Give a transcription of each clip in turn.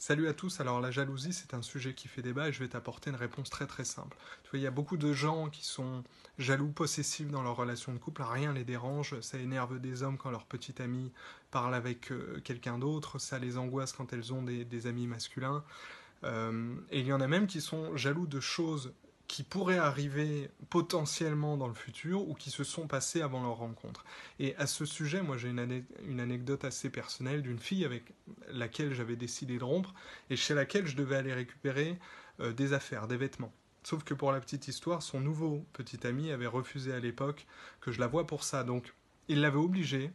Salut à tous, alors la jalousie c'est un sujet qui fait débat et je vais t'apporter une réponse très très simple. Tu vois, il y a beaucoup de gens qui sont jaloux, possessifs dans leur relation de couple, rien les dérange, ça énerve des hommes quand leur petite amie parle avec quelqu'un d'autre, ça les angoisse quand elles ont des amis masculins, et il y en a même qui sont jaloux de choses qui pourraient arriver potentiellement dans le futur ou qui se sont passées avant leur rencontre. Et à ce sujet, moi j'ai une anecdote assez personnelle d'une fille avec laquelle j'avais décidé de rompre et chez laquelle je devais aller récupérer des affaires, des vêtements. Sauf que pour la petite histoire, son nouveau petit ami avait refusé à l'époque que je la voie pour ça. Donc il l'avait obligée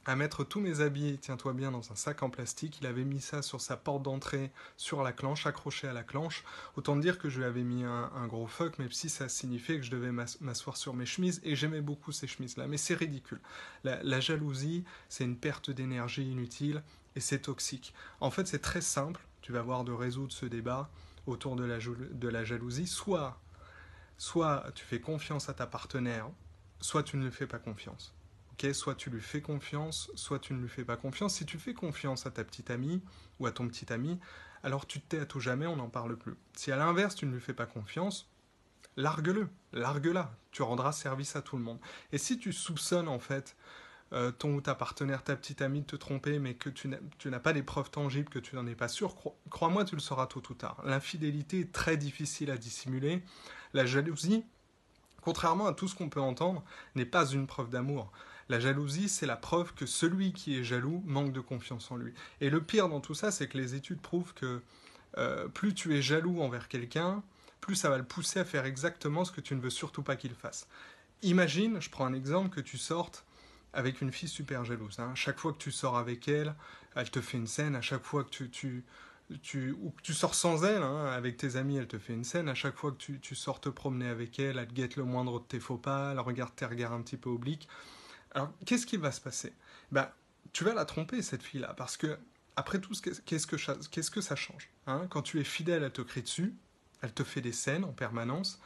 à mettre tous mes habits, tiens-toi bien, dans un sac en plastique. Il avait mis ça sur sa porte d'entrée, sur la clenche, accroché à la clenche. Autant dire que je lui avais mis un gros fuck, même si ça signifiait que je devais m'asseoir sur mes chemises, et j'aimais beaucoup ces chemises-là. Mais c'est ridicule. La jalousie, c'est une perte d'énergie inutile, et c'est toxique. En fait, c'est très simple, tu vas voir, de résoudre ce débat autour de la jalousie. Soit tu fais confiance à ta partenaire, soit tu ne lui fais pas confiance. Okay, soit tu lui fais confiance, soit tu ne lui fais pas confiance. Si tu fais confiance à ta petite amie ou à ton petit ami, alors tu te tais à tout jamais, on n'en parle plus. Si à l'inverse tu ne lui fais pas confiance, largue-le, largue-la. Tu rendras service à tout le monde. Et si tu soupçonnes en fait ton ou ta partenaire, ta petite amie de te tromper, mais que tu n'as pas des preuves tangibles, que tu n'en es pas sûr, crois-moi, tu le sauras tôt ou tard. L'infidélité est très difficile à dissimuler. La jalousie, contrairement à tout ce qu'on peut entendre, n'est pas une preuve d'amour. La jalousie, c'est la preuve que celui qui est jaloux manque de confiance en lui. Et le pire dans tout ça, c'est que les études prouvent que plus tu es jaloux envers quelqu'un, plus ça va le pousser à faire exactement ce que tu ne veux surtout pas qu'il fasse. Imagine, je prends un exemple, que tu sortes avec une fille super jalouse. Hein. Chaque fois que tu sors avec elle, elle te fait une scène. À chaque fois que ou que tu sors sans elle, hein, avec tes amis, elle te fait une scène. À chaque fois que tu sors te promener avec elle, elle te guette le moindre de tes faux pas, elle regarde tes regards un petit peu obliques. Alors, qu'est-ce qui va se passer? Ben, tu vas la tromper, cette fille-là, parce que, après tout, qu'est-ce que ça change, hein? Quand tu es fidèle, elle te crie dessus, elle te fait des scènes en permanence,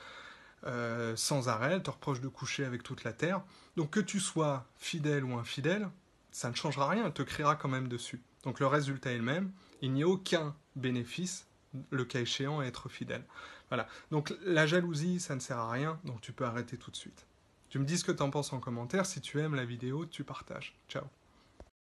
sans arrêt, elle te reproche de coucher avec toute la terre. Donc, que tu sois fidèle ou infidèle, ça ne changera rien, elle te criera quand même dessus. Donc, le résultat est le même, il n'y a aucun bénéfice, le cas échéant, à être fidèle. Voilà. Donc, la jalousie, ça ne sert à rien, donc tu peux arrêter tout de suite. Tu me dis ce que tu en penses en commentaire. Si tu aimes la vidéo, tu partages. Ciao.